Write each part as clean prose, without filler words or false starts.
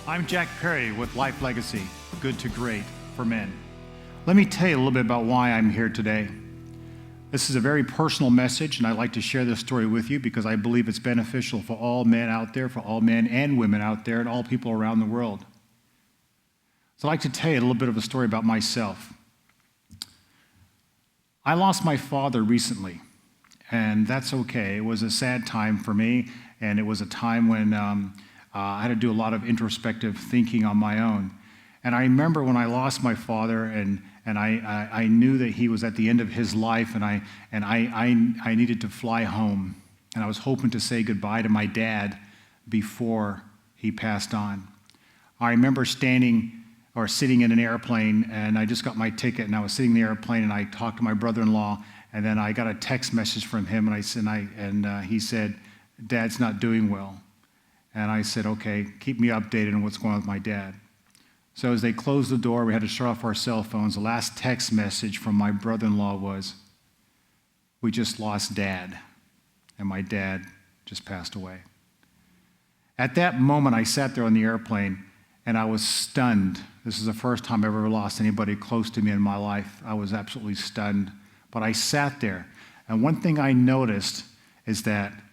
I'm Jack Perry with Life Legacy, Good to Great for Men. Let me tell you a little bit about why I'm here today. This is a very personal message, and I'd like to share this story with you because I believe it's beneficial for all men out there, for all men and women out there, and all people around the world. So I'd like to tell you a little bit of a story about myself. I lost my father recently, and that's okay. It was a sad time for me, and it was a time when I had to do a lot of introspective thinking on my own. And I remember when I lost my father, and I knew that he was at the end of his life, and I needed to fly home. And I was hoping to say goodbye to my dad before he passed on. I remember sitting in an airplane, and I just got my ticket, and I was sitting in the airplane, and I talked to my brother-in-law, and then I got a text message from him, and he said, "Dad's not doing well." And I said, "Okay, keep me updated on what's going on with my dad." So as they closed the door, we had to shut off our cell phones. The last text message from my brother-in-law was, "We just lost Dad, and my dad just passed away." At that moment, I sat there on the airplane, and I was stunned. This is the first time I've ever lost anybody close to me in my life. I was absolutely stunned. But I sat there, and one thing I noticed is that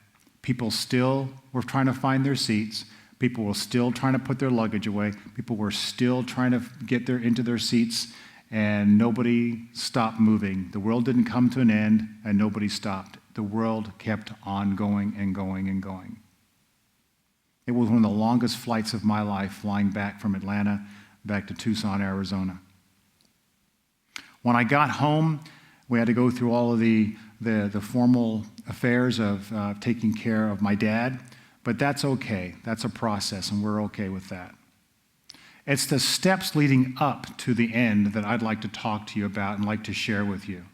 people still were trying to find their seats. People were still trying to put their luggage away. People were still trying to get into their seats, and nobody stopped moving. The world didn't come to an end, and nobody stopped. The world kept on going and going and going. It was one of the longest flights of my life, flying back from Atlanta back to Tucson, Arizona. When I got home, we had to go through all of the formal affairs of taking care of my dad, but that's okay. That's a process, and we're okay with that. It's the steps leading up to the end that I'd like to talk to you about and like to share with you.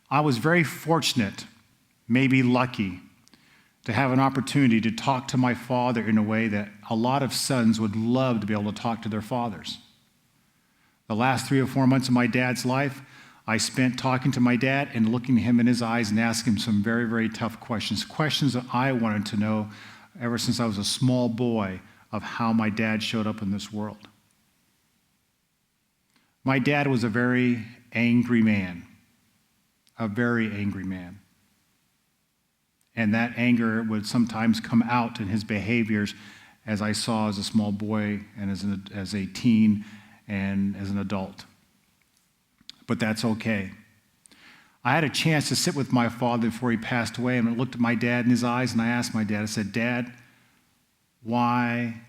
I was very fortunate, maybe lucky, to have an opportunity to talk to my father in a way that a lot of sons would love to be able to talk to their fathers. The last 3 or 4 months of my dad's life, I spent talking to my dad and looking him in his eyes and asking him some very, very tough questions that I wanted to know ever since I was a small boy of how my dad showed up in this world. My dad was a very angry man, and that anger would sometimes come out in his behaviors, as I saw as a small boy and as a teen and as an adult. But that's okay. I had a chance to sit with my father before he passed away, and I looked at my dad in his eyes, and I asked my dad, I said, "Dad, why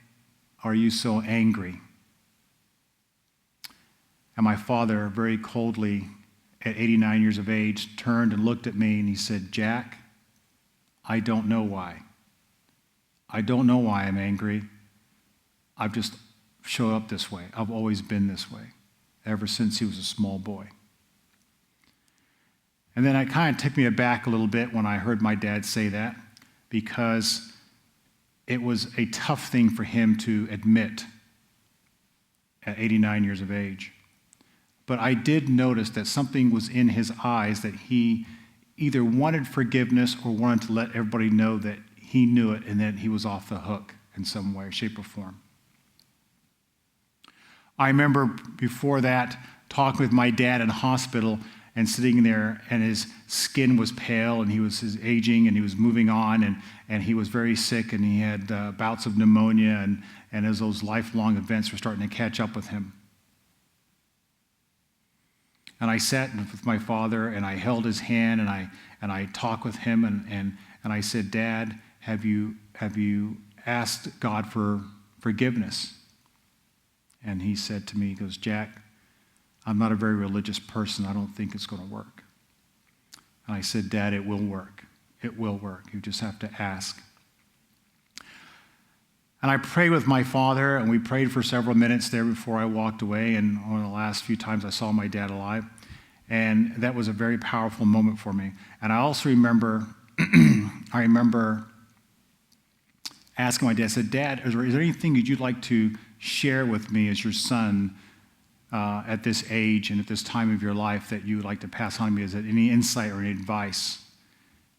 are you so angry?" And my father, very coldly, at 89 years of age, turned and looked at me, and he said, "Jack, I don't know why. I don't know why I'm angry. I've just showed up this way. I've always been this way, ever since he was a small boy." And then it kind of took me aback a little bit when I heard my dad say that, because it was a tough thing for him to admit at 89 years of age. But I did notice that something was in his eyes, that he either wanted forgiveness or wanted to let everybody know that he knew it and that he was off the hook in some way, shape, or form. I remember before that talking with my dad in the hospital and sitting there, and his skin was pale, and he was aging, and he was moving on, and he was very sick, and he had bouts of pneumonia, and as those lifelong events were starting to catch up with him. And I sat with my father, and I held his hand, and I talked with him, and I said, "Dad, have you asked God for forgiveness?" And he said to me, he goes, "Jack, I'm not a very religious person. I don't think it's going to work." And I said, "Dad, it will work. It will work. You just have to ask." And I prayed with my father, and we prayed for several minutes there before I walked away, and one of the last few times I saw my dad alive. And that was a very powerful moment for me. And I also remember, asking my dad, I said, "Dad, is there anything that you'd like to share with me as your son at this age and at this time of your life that you would like to pass on to me? Is there any insight or any advice?"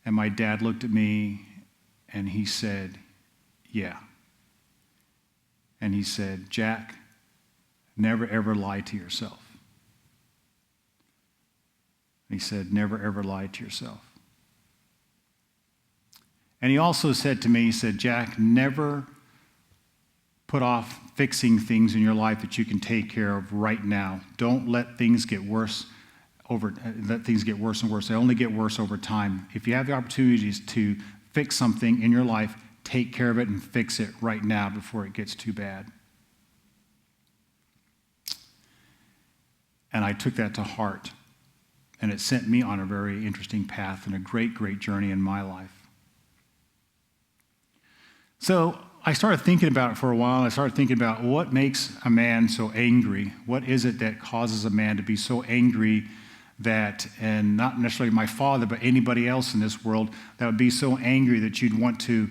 And my dad looked at me and he said, "Yeah." And he said, Jack, never ever lie to yourself. He said, never ever lie to yourself. And he also said to me, he said, Jack, never put off fixing things in your life that you can take care of right now. Don't let things get worse let things get worse and worse. They only get worse over time. If you have the opportunities to fix something in your life, take care of it and fix it right now before it gets too bad. And I took that to heart. And it sent me on a very interesting path and a great, great journey in my life. So I started thinking about it for a while, and I started thinking about what makes a man so angry. What is it that causes a man to be so angry that, and not necessarily my father, but anybody else in this world, that would be so angry that you'd want to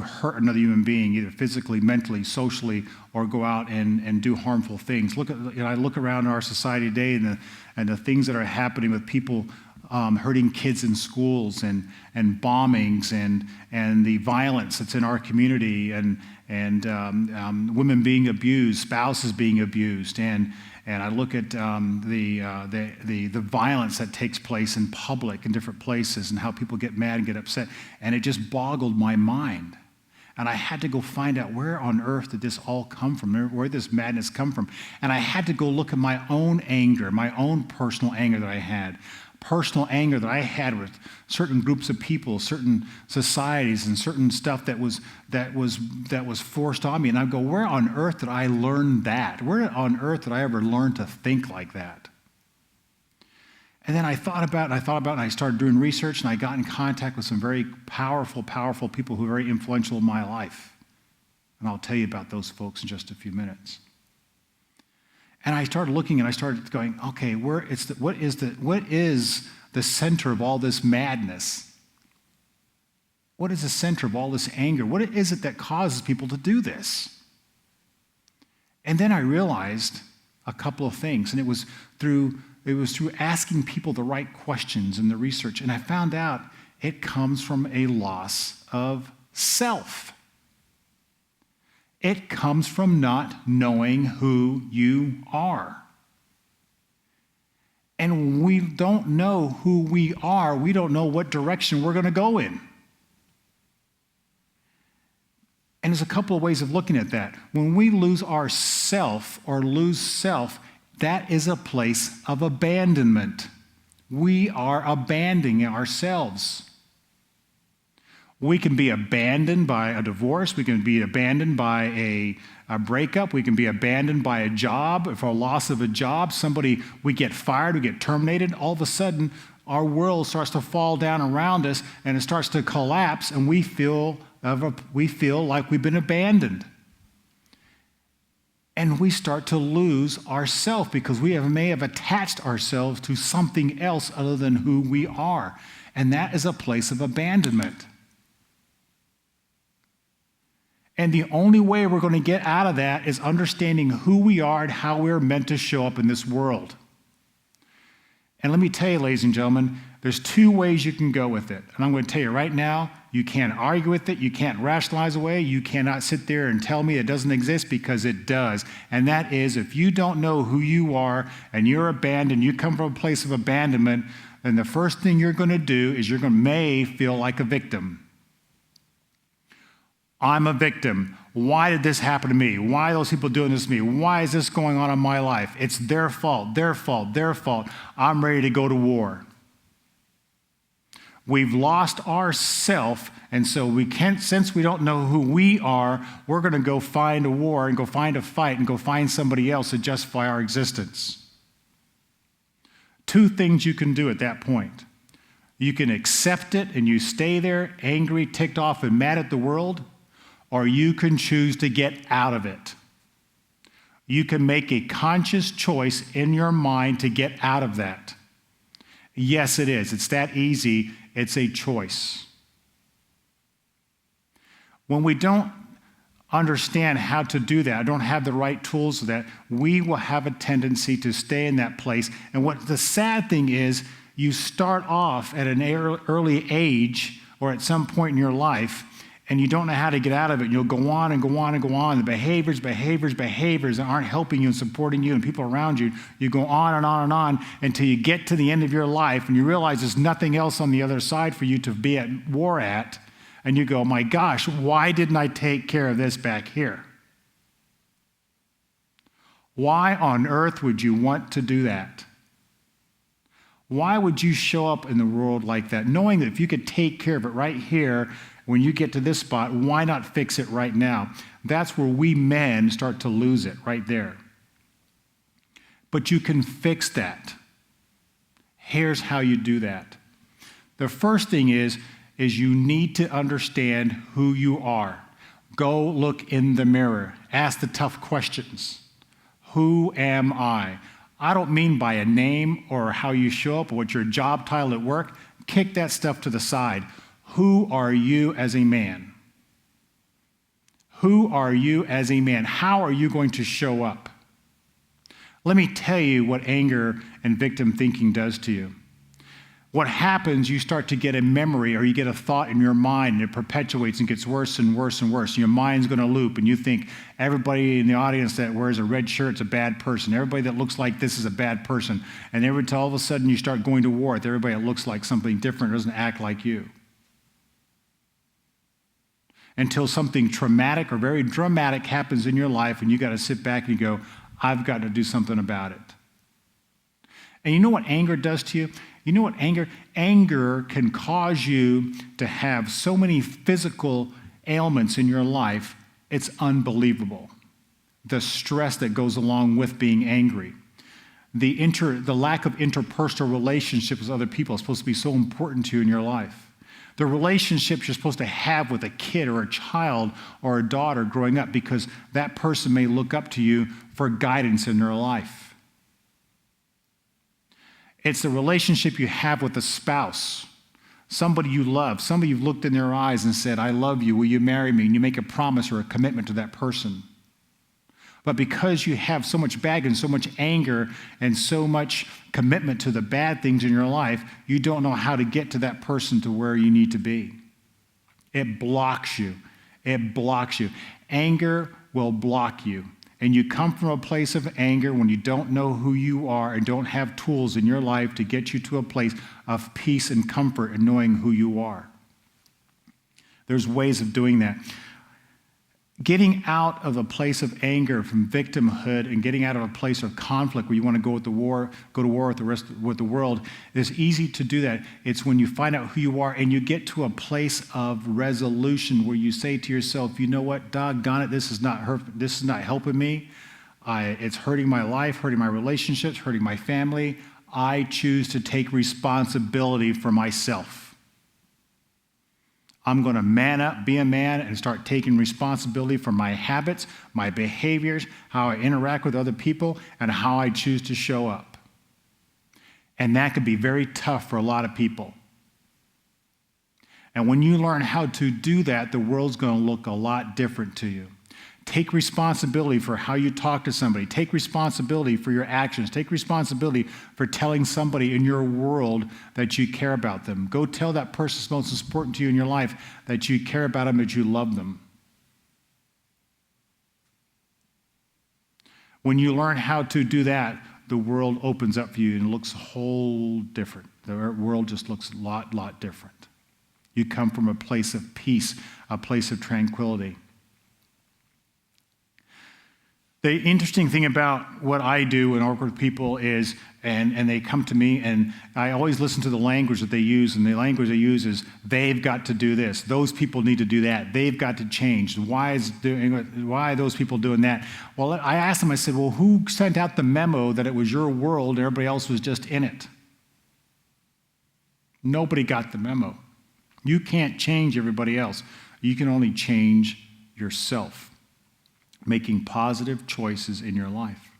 hurt another human being, either physically, mentally, socially, or go out and do harmful things. I look around our society today and the things that are happening with people hurting kids in schools and bombings and the violence that's in our community and women being abused, spouses being abused, and I look at the violence that takes place in public in different places and how people get mad and get upset, and it just boggled my mind. And I had to go find out where on earth did this all come from, where did this madness come from. And I had to go look at my own anger, my own personal anger that I had. Personal anger that I had with certain groups of people, certain societies, and certain stuff that was forced on me. And I go, where on earth did I learn that? Where on earth did I ever learn to think like that? And then I thought about it, and I started doing research, and I got in contact with some very powerful, powerful people who are very influential in my life. And I'll tell you about those folks in just a few minutes. And I started looking, and I started going, okay, what is the center of all this madness? What is the center of all this anger? What is it that causes people to do this? And then I realized a couple of things, and it was through asking people the right questions in the research, and I found out it comes from a loss of self. It comes from not knowing who you are. And when we don't know who we are, we don't know what direction we're going to go in. And there's a couple of ways of looking at that. When we lose our self or lose self, that is a place of abandonment. We are abandoning ourselves. We can be abandoned by a divorce. We can be abandoned by a breakup. We can be abandoned by a job. For a loss of a job, we get fired, we get terminated. All of a sudden, our world starts to fall down around us, and it starts to collapse, and we feel like we've been abandoned. And we start to lose ourselves because we may have attached ourselves to something else other than who we are. And that is a place of abandonment. And the only way we're going to get out of that is understanding who we are and how we're meant to show up in this world. And let me tell you, ladies and gentlemen, there's two ways you can go with it. And I'm going to tell you right now, you can't argue with it. You can't rationalize away. You cannot sit there and tell me it doesn't exist, because it does. And that is, if you don't know who you are and you're abandoned, you come from a place of abandonment, then the first thing you're going to do is may feel like a victim. I'm a victim. Why did this happen to me? Why are those people doing this to me? Why is this going on in my life? It's their fault, their fault, their fault. I'm ready to go to war. We've lost ourself, and so since we don't know who we are, we're going to go find a war and go find a fight and go find somebody else to justify our existence. Two things you can do at that point. You can accept it and you stay there angry, ticked off, and mad at the world, or you can choose to get out of it. You can make a conscious choice in your mind to get out of that. Yes, it is. It's that easy. It's a choice. When we don't understand how to do that, don't have the right tools for that, we will have a tendency to stay in that place. And what the sad thing is, you start off at an early age or at some point in your life, and you don't know how to get out of it. And you'll go on and go on and go on. The behaviors that aren't helping you and supporting you and people around you, you go on and on and on until you get to the end of your life and you realize there's nothing else on the other side for you to be at war at. And you go, my gosh, why didn't I take care of this back here? Why on earth would you want to do that? Why would you show up in the world like that, knowing that if you could take care of it right here, when you get to this spot, why not fix it right now? That's where we men start to lose it, right there. But you can fix that. Here's how you do that. The first thing is you need to understand who you are. Go look in the mirror. Ask the tough questions. Who am I? I don't mean by a name or how you show up or what your job title at work. Kick that stuff to the side. Who are you as a man? Who are you as a man? How are you going to show up? Let me tell you what anger and victim thinking does to you. What happens, you start to get a memory or you get a thought in your mind and it perpetuates and gets worse and worse and worse. Your mind's going to loop and you think everybody in the audience that wears a red shirt is a bad person. Everybody that looks like this is a bad person. And all of a sudden you start going to war with everybody that looks like something different, doesn't act like you. Until something traumatic or very dramatic happens in your life and you got to sit back and you go, I've got to do something about it. And you know what anger does to you? You know what anger can cause you to have so many physical ailments in your life, it's unbelievable. The stress that goes along with being angry. The lack of interpersonal relationships with other people is supposed to be so important to you in your life. The relationships you're supposed to have with a kid or a child or a daughter growing up, because that person may look up to you for guidance in their life. It's the relationship you have with a spouse, somebody you love, somebody you've looked in their eyes and said, I love you, will you marry me? And you make a promise or a commitment to that person. But because you have so much baggage and so much anger and so much commitment to the bad things in your life, you don't know how to get to that person to where you need to be. It blocks you. It blocks you. Anger will block you. And you come from a place of anger when you don't know who you are and don't have tools in your life to get you to a place of peace and comfort in knowing who you are. There's ways of doing that. Getting out of a place of anger from victimhood and getting out of a place of conflict where you want to go to war with the world, it's easy to do that. It's when you find out who you are and you get to a place of resolution where you say to yourself, you know what, doggone it, this is not helping me. It's hurting my life, hurting my relationships, hurting my family. I choose to take responsibility for myself. I'm going to man up, be a man, and start taking responsibility for my habits, my behaviors, how I interact with other people, and how I choose to show up. And that could be very tough for a lot of people. And when you learn how to do that, the world's going to look a lot different to you. Take responsibility for how you talk to somebody. Take responsibility for your actions. Take responsibility for telling somebody in your world that you care about them. Go tell that person that's most important to you in your life that you care about them, that you love them. When you learn how to do that, the world opens up for you and looks a whole different. The world just looks a lot different. You come from a place of peace, a place of tranquility. The interesting thing about what I do and work with people is, and they come to me, and I always listen to the language that they use, and the language they use is, they've got to do this. Those people need to do that. They've got to change. Why are those people doing that? Well, I asked them, I said, well, who sent out the memo that it was your world and everybody else was just in it? Nobody got the memo. You can't change everybody else. You can only change yourself. Making positive choices in your life.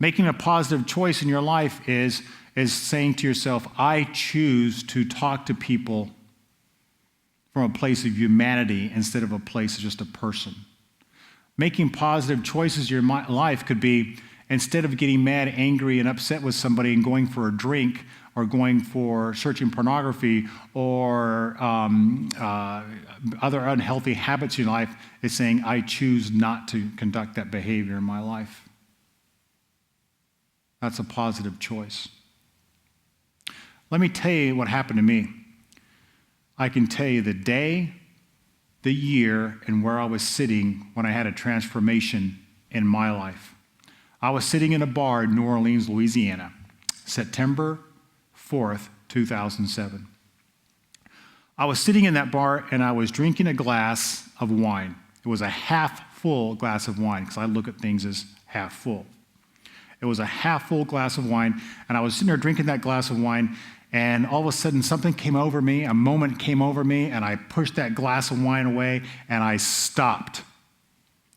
Making a positive choice in your life is saying to yourself, I choose to talk to people from a place of humanity instead of a place of just a person. Making positive choices in your life could be, instead of getting mad, angry, and upset with somebody and going for a drink or going for searching pornography or other unhealthy habits in life. It's saying, I choose not to conduct that behavior in my life. That's a positive choice. Let me tell you what happened to me. I can tell you the day, the year, and where I was sitting when I had a transformation in my life. I was sitting in a bar in New Orleans, Louisiana, September 4th, 2007. I was sitting in that bar and I was drinking a glass of wine. It was a half full glass of wine because I look at things as half full. It was a half full glass of wine, and I was sitting there drinking that glass of wine, and all of a sudden something came over me, a moment came over me, and I pushed that glass of wine away, and I stopped.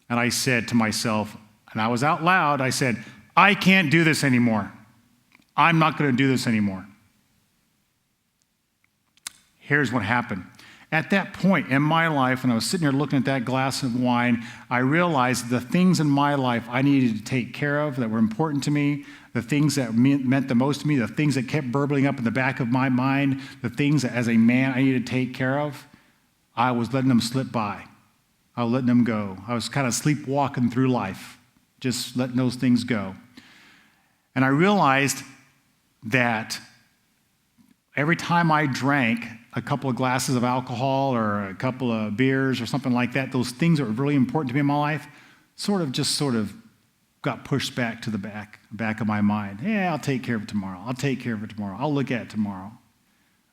And I said to myself, and I was out loud, I said, I can't do this anymore. I'm not going to do this anymore. Here's what happened. At that point in my life, when I was sitting there looking at that glass of wine, I realized the things in my life I needed to take care of that were important to me, the things that meant the most to me, the things that kept burbling up in the back of my mind, the things that as a man I needed to take care of, I was letting them slip by. I was letting them go. I was kind of sleepwalking through life, just letting those things go. And I realized that every time I drank a couple of glasses of alcohol or a couple of beers or something like that, those things that were really important to me in my life sort of got pushed back to the back of my mind. Yeah, I'll take care of it tomorrow. I'll take care of it tomorrow. I'll look at it tomorrow.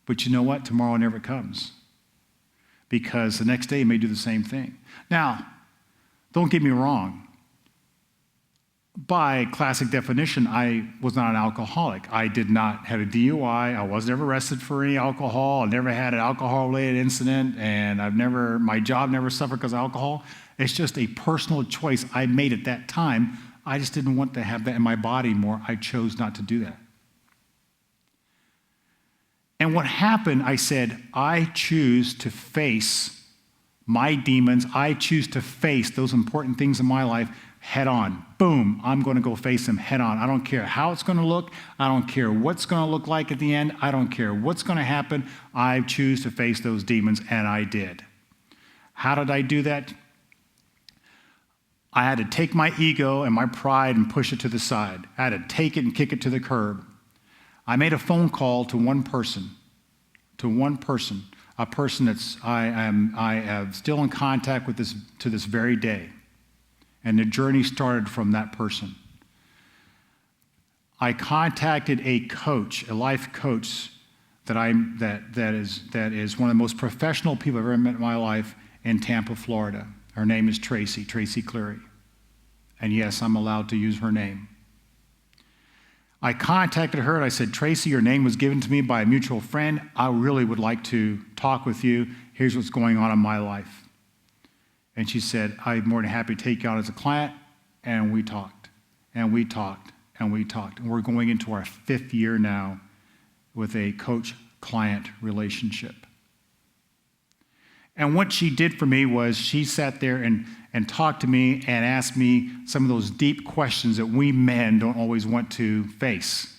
But you know what? Tomorrow never comes, because the next day may do the same thing. Now, don't get me wrong. By classic definition, I was not an alcoholic. I did not have a DUI. I was never arrested for any alcohol. I never had an alcohol-related incident, and my job never suffered because of alcohol. It's just a personal choice I made at that time. I just didn't want to have that in my body more. I chose not to do that. And what happened, I said, I choose to face my demons. I choose to face those important things in my life head on. Boom, I'm going to go face them head on. I don't care how it's going to look. I don't care what's going to look like at the end. I don't care what's going to happen. I choose to face those demons, and I did. How did I do that? I had to take my ego and my pride and push it to the side. I had to take it and kick it to the curb. I made a phone call to one person, a person that's I am still in contact with this to this very day. And the journey started from that person. I contacted a coach, a life coach, that is one of the most professional people I've ever met in my life in Tampa, Florida. Her name is Tracy Cleary. And yes, I'm allowed to use her name. I contacted her and I said, Tracy, your name was given to me by a mutual friend. I really would like to talk with you. Here's what's going on in my life. And she said, I'm more than happy to take you on as a client. And we talked, and we talked, and we talked. And we're going into our 5th year now with a coach-client relationship. And what she did for me was she sat there and talked to me and asked me some of those deep questions that we men don't always want to face.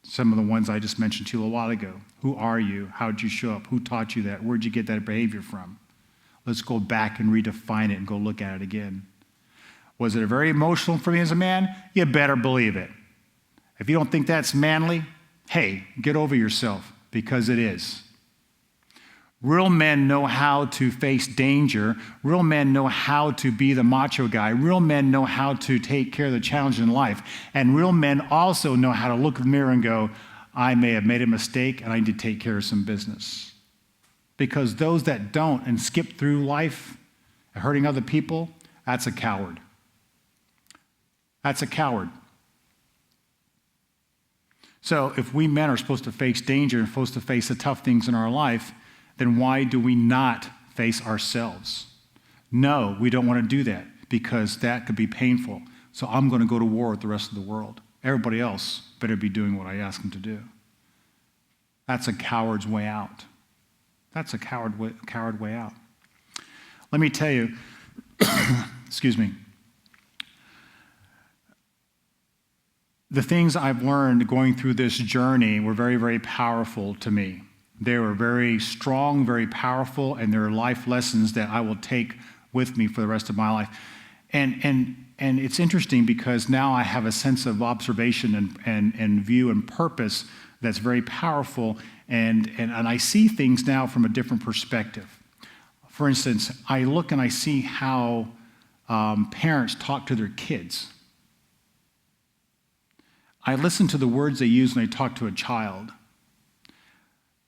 Some of the ones I just mentioned to you a while ago. Who are you? How did you show up? Who taught you that? Where'd you get that behavior from? Let's go back and redefine it and go look at it again. Was it very emotional for me as a man? You better believe it. If you don't think that's manly, hey, get over yourself, because it is. Real men know how to face danger. Real men know how to be the macho guy. Real men know how to take care of the challenge in life. And real men also know how to look in the mirror and go, I may have made a mistake and I need to take care of some business. Because those that don't and skip through life hurting other people, that's a coward. That's a coward. So if we men are supposed to face danger and supposed to face the tough things in our life, then why do we not face ourselves? No, we don't want to do that because that could be painful. So I'm going to go to war with the rest of the world. Everybody else better be doing what I ask them to do. That's a coward's way out. That's a coward way out. Let me tell you, excuse me, the things I've learned going through this journey were very, very powerful to me. They were very strong, very powerful, and they're life lessons that I will take with me for the rest of my life. And it's interesting because now I have a sense of observation and view and purpose that's very powerful, and I see things now from a different perspective. For instance, I look and I see how parents talk to their kids. I listen to the words they use when they talk to a child.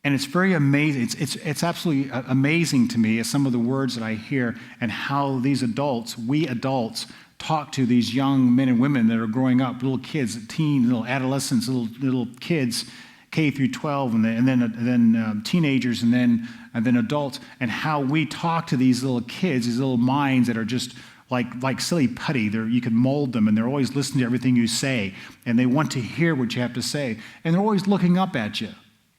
And it's very amazing. It's absolutely amazing to me, some of the words that I hear and how these adults, we adults, talk to these young men and women that are growing up, little kids, teens, little adolescents, little kids, K through 12, and then teenagers, and then adults, and how we talk to these little kids, these little minds that are just like silly putty. You can mold them, and they're always listening to everything you say, and they want to hear what you have to say, and they're always looking up at you.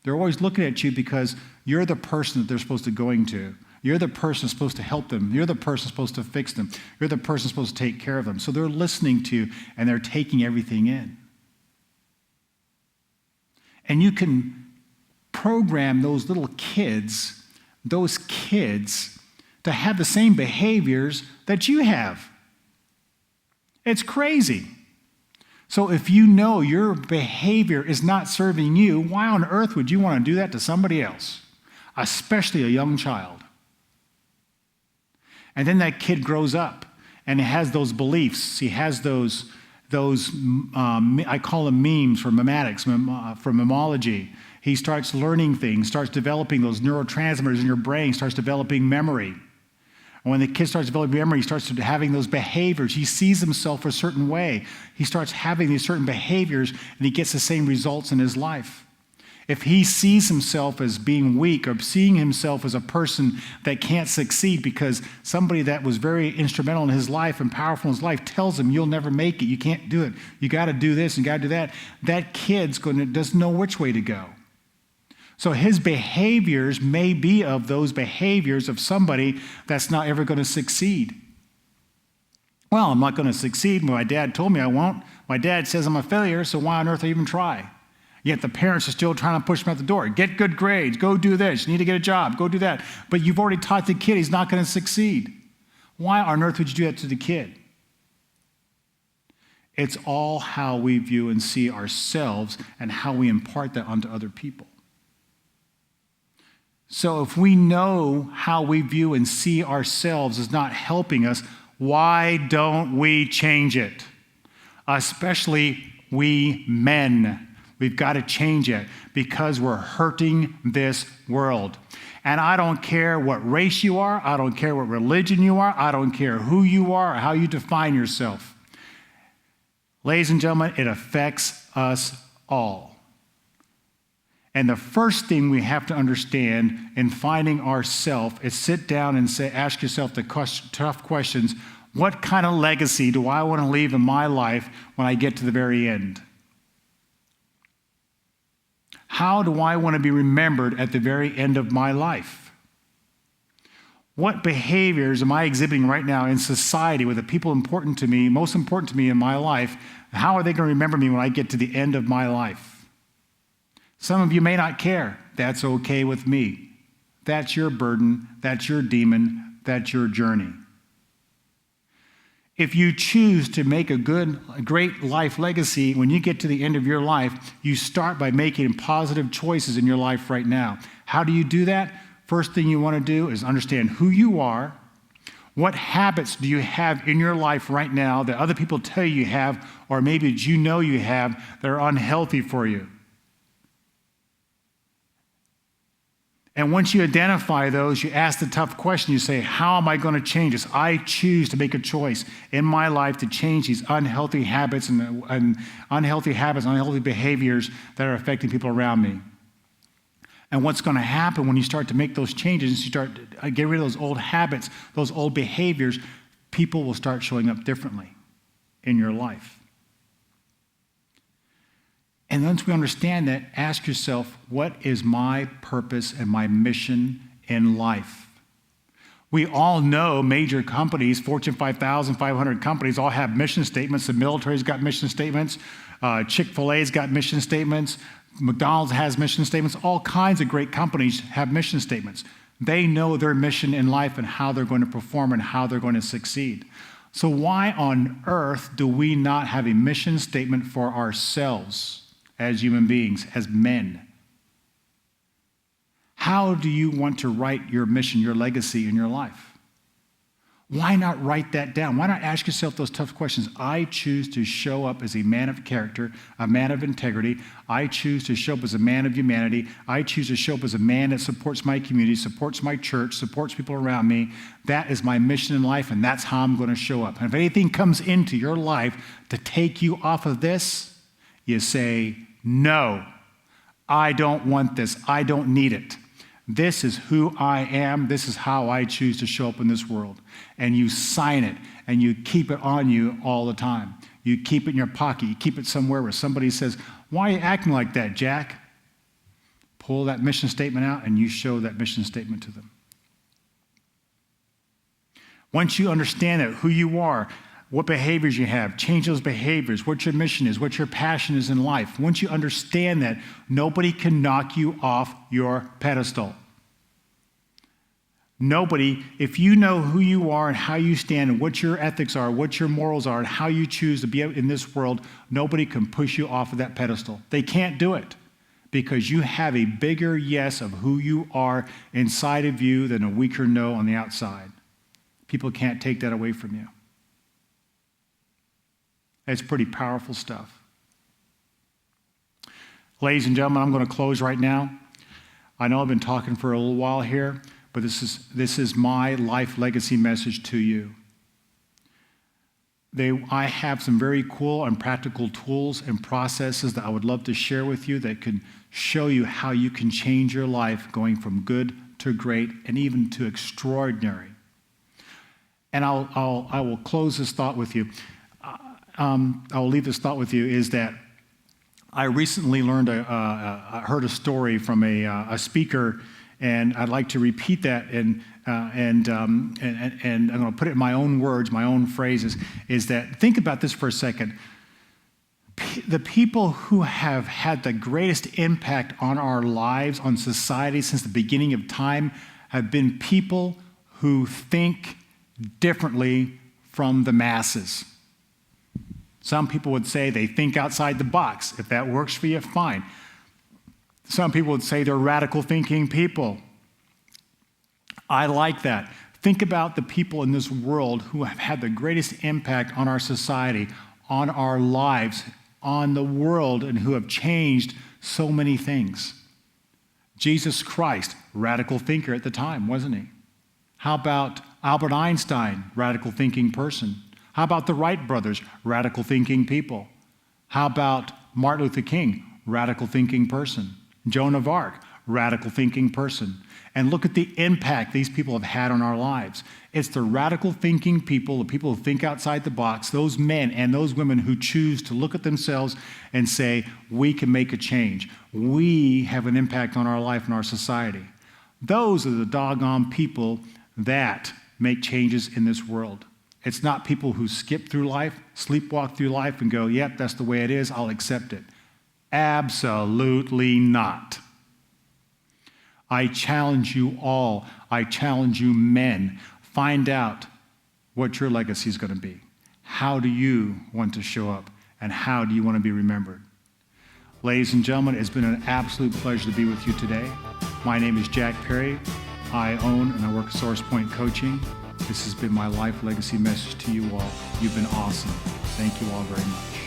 They're always looking at you because you're the person that they're supposed to go to. You're the person supposed to help them. You're the person supposed to fix them. You're the person supposed to take care of them. So they're listening to you, and they're taking everything in. And you can program those little kids, to have the same behaviors that you have. It's crazy. So if you know your behavior is not serving you, why on earth would you want to do that to somebody else, especially a young child? And then that kid grows up and he has those beliefs. He has those I call them memes from memetics, from memology. He starts learning things, starts developing those neurotransmitters in your brain, starts developing memory. And when the kid starts developing memory, he starts having those behaviors. He sees himself a certain way. He starts having these certain behaviors, and he gets the same results in his life. If he sees himself as being weak or seeing himself as a person that can't succeed because somebody that was very instrumental in his life and powerful in his life tells him, you'll never make it, you can't do it, you got to do this and got to do that, that kid's doesn't know which way to go. So his behaviors may be of those behaviors of somebody that's not ever going to succeed. Well, I'm not going to succeed. My dad told me I won't. My dad says I'm a failure, so why on earth I even try? Yet the parents are still trying to push him out the door. Get good grades. Go do this. You need to get a job. Go do that. But you've already taught the kid he's not going to succeed. Why on earth would you do that to the kid? It's all how we view and see ourselves and how we impart that onto other people. So if we know how we view and see ourselves is not helping us, why don't we change it? Especially we men. We've got to change it because we're hurting this world. And I don't care what race you are. I don't care what religion you are. I don't care who you are or how you define yourself. Ladies and gentlemen, it affects us all. And the first thing we have to understand in finding ourselves is sit down and ask yourself the tough questions. What kind of legacy do I want to leave in my life when I get to the very end? How do I want to be remembered at the very end of my life? What behaviors am I exhibiting right now in society with the people important to me, most important to me in my life? How are they going to remember me when I get to the end of my life? Some of you may not care. That's okay with me. That's your burden. That's your demon. That's your journey. If you choose to make a great life legacy, when you get to the end of your life, you start by making positive choices in your life right now. How do you do that? First thing you want to do is understand who you are. What habits do you have in your life right now that other people tell you have, or maybe that you know you have, that are unhealthy for you? And once you identify those, you ask the tough question. You say, how am I going to change this? I choose to make a choice in my life to change these unhealthy habits and unhealthy behaviors that are affecting people around me. And what's going to happen when you start to make those changes, you start to get rid of those old habits, those old behaviors, people will start showing up differently in your life. And once we understand that, ask yourself, what is my purpose and my mission in life? We all know major companies, Fortune 5,000, 500 companies, all have mission statements. The military's got mission statements. Chick-fil-A's got mission statements. McDonald's has mission statements. All kinds of great companies have mission statements. They know their mission in life and how they're going to perform and how they're going to succeed. So why on earth do we not have a mission statement for ourselves as human beings, as men? How do you want to write your mission, your legacy in your life? Why not write that down? Why not ask yourself those tough questions? I choose to show up as a man of character, a man of integrity. I choose to show up as a man of humanity. I choose to show up as a man that supports my community, supports my church, supports people around me. That is my mission in life, and that's how I'm going to show up. And if anything comes into your life to take you off of this, you say, no, I don't want this. I don't need it. This is who I am. This is how I choose to show up in this world. And you sign it, and you keep it on you all the time. You keep it in your pocket. You keep it somewhere where somebody says, why are you acting like that, Jack? Pull that mission statement out, and you show that mission statement to them. Once you understand that, who you are, what behaviors you have, change those behaviors, what your mission is, what your passion is in life. Once you understand that, nobody can knock you off your pedestal. Nobody, if you know who you are and how you stand and what your ethics are, what your morals are, and how you choose to be in this world, nobody can push you off of that pedestal. They can't do it because you have a bigger yes of who you are inside of you than a weaker no on the outside. People can't take that away from you. It's pretty powerful stuff. Ladies and gentlemen, I'm going to close right now. I know I've been talking for a little while here, but this is my life legacy message to you. I have some very cool and practical tools and processes that I would love to share with you that can show you how you can change your life going from good to great and even to extraordinary. And I will close this thought with you. I will leave this thought with you is that I recently I heard a story from a speaker, and I'd like to repeat that, and I'm going to put it in my own words, my own phrases, is that, think about this for a second. The people who have had the greatest impact on our lives, on society since the beginning of time, have been people who think differently from the masses. Some people would say they think outside the box. If that works for you, fine. Some people would say they're radical thinking people. I like that. Think about the people in this world who have had the greatest impact on our society, on our lives, on the world, and who have changed so many things. Jesus Christ, radical thinker at the time, wasn't he? How about Albert Einstein, radical thinking person? How about the Wright brothers, radical thinking people? How about Martin Luther King, radical thinking person? Joan of Arc, radical thinking person. And look at the impact these people have had on our lives. It's the radical thinking people, the people who think outside the box, those men and those women who choose to look at themselves and say, we can make a change. We have an impact on our life and our society. Those are the doggone people that make changes in this world. It's not people who skip through life, sleepwalk through life and go, yep, that's the way it is, I'll accept it. Absolutely not. I challenge you all, I challenge you men, find out what your legacy is going to be. How do you want to show up, and how do you want to be remembered? Ladies and gentlemen, it's been an absolute pleasure to be with you today. My name is Jack Perry. I own and I work at SourcePoint Coaching. This has been my life legacy message to you all. You've been awesome. Thank you all very much.